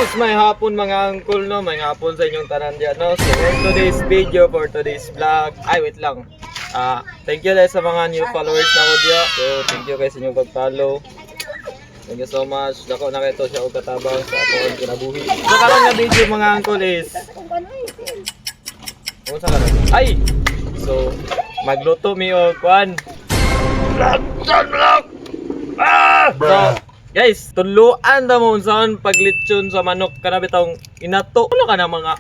Yes, may hapon mga uncle, no? May hapon sa inyong tanan dyan, no? So, for today's video, for today's vlog, ay, wait lang. Thank you guys sa mga new followers na ko dyan. So, thank you guys sa inyong pag-follow. Thank you so much. Dako na kayo siya o katabang sa ako ang kinabuhi. So, karon nga video mga uncle is... Kung saan ka na? Ay! So, magluto mi o kuan. So, guys, tuluan na mo saan paglitsyon sa manok ka na bitong inato. Ano ka na mga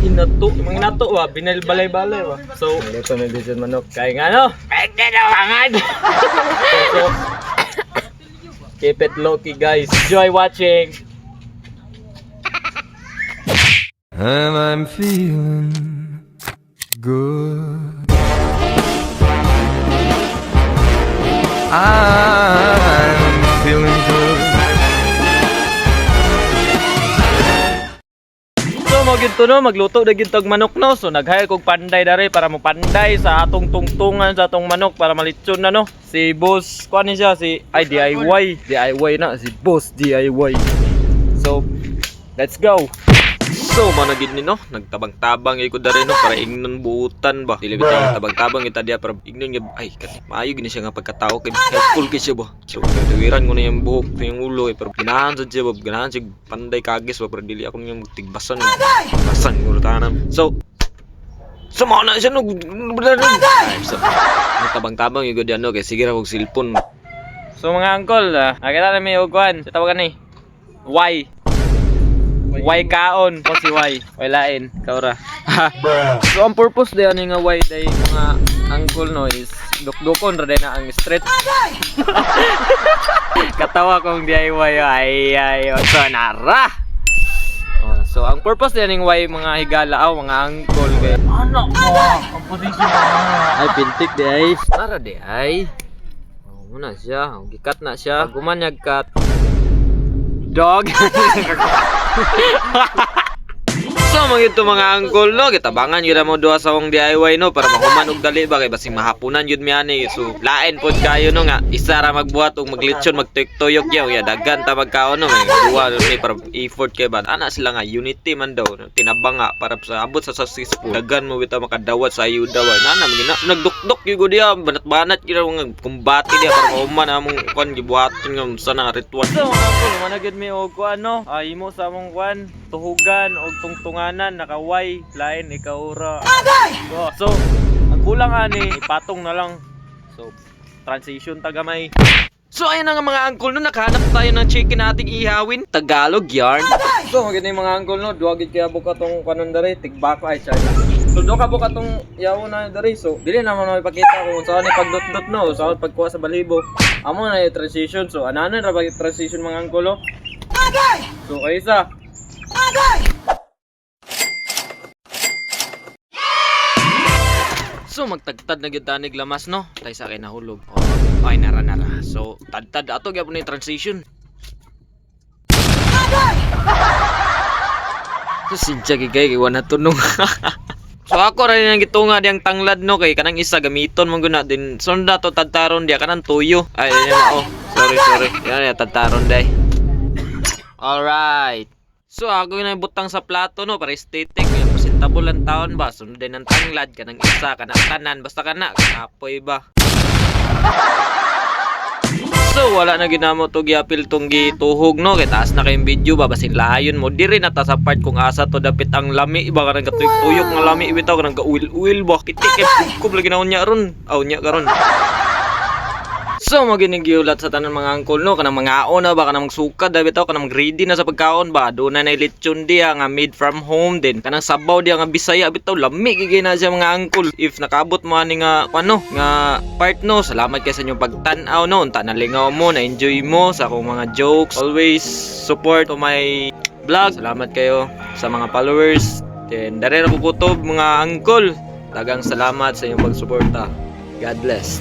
inato? Mga inato ba? Binalbalay-balay ba? So, ito may litsyon manok. Kaya nga no? Pwede na wangan! So, keep it low-key guys. Enjoy watching! And I'm feeling good. I'm feeling good. So mo ginto no, magluto na gintog manok no. So nag-hire kog panday dare para mo panday sa atong tungtungan sa atong manok para malitsyon na no. Si boss, kuan ni siya si DIY na si boss DIY. So let's go. So managid ni no, nagtabang-tabang ko dare no para ingnon buutan ba. Dili bitaw tabang-tabang kita dia para ingnon nga ay maayo gini siya nga pagkatao kay helpful kay siya ba. So tawiran ko na yung buhok, yung ulo pero ganahan sa siya ba, ganahan siya panday kagis ba pero dili ako yung tigbasan. Basan ko tanam. So sama na siya no. So nagtabang-tabang yung diyan no kay sige ra kog cellphone. So mga uncle, nakita na may ugwan. Tawagan ni Y kaon o si Y lain kaura. So ang purpose diyan nga Y day mga uncle no is dukdukon ra day na ang street. Katawa kong DIY ay so nara. So ang purpose diyan ng Y mga higala mga uncle kay anak mo ang posisyon ay pintik di ay nara di ay. Muna siya, gikat na siya. Gumanyag kat dog. So mga ito mga uncle no, kitabangan yun mo doha sa akong DIY no para mahuman og dali ba kay basing mahapunan yun mi ani. So lain pod kayo no nga isa ra magbuhat og maglitsyon magtuyok yaw ya dagan ta magkaon no may duwa ni para effort kay ba ana sila nga unity man daw tinabang nga para sa abot sa successful dagan mo bitaw makadawat sa ayuda wa nana magina nagdukdok gyud dia banat-banat gyud nga kumbati dia para mahuman among kon gibuhaton nga sana ritual. So mga uncle managid mi og kuan no imo sa among kuan tuhugan og tungtunganan nakaway lain ikaura. So ang kulang ani ipatong na lang. So transition tagamay. So ayun na nga mga uncle no, nakahanap tayo ng chicken na ating ihawin. Tagalog yarn. So maganda yung mga uncle no, duwagid kaya buka tong kanon dare tigbako ay China. So do ka buka tong yawo na dare. So dili naman mo ipakita kung saan ni pagdot-dot no, saan pagkuha sa balibo. Amo na yung transition. So anano ra ba transition mga uncle no? So kaysa so magtagtad na gyud tanig lamas no tay sa kay nahulog. Ay nara. So tadtad ato gyapon ni transition. So sinja gigay kay wala tunong. So ako ra nang gitunga diyang tanglad no kay kanang isa gamiton man guna din sonda to tadtaron dia kanang tuyo. Ay sorry. Yan tadtaron day. Alright. So ako na butang sa plato no para aesthetic yung presentable ang taon ba sundin ng tanglad kanang isa kanang tanan basta kana kapoy ba. So wala na ginamo to giapil tong gituhog no kay taas na kayong video ba basin lahayon mo diri na ta sa part kung asa to dapit ang lami ba kanang katuyok nga lami bitaw kanang uil ba pitik kay kub lagi na unya ron nya karon. So maginigiulat sa tanan mga uncle no kanang mga aon ba kanang magsukad da bitaw kanang greedy na sa pagkaon ba do na lechon dia nga made from home din kanang sabaw dia nga Bisaya bitaw lami gigay na siya mga uncle. If nakabot mo ani nga ano nga part no salamat kay sa inyong pagtan-aw no unta nalingaw mo na enjoy mo sa akong mga jokes. Always support to my vlog. Salamat kayo sa mga followers. Then dare ra ko kutob mga uncle. Dagang salamat sa inyong pagsuporta. God bless.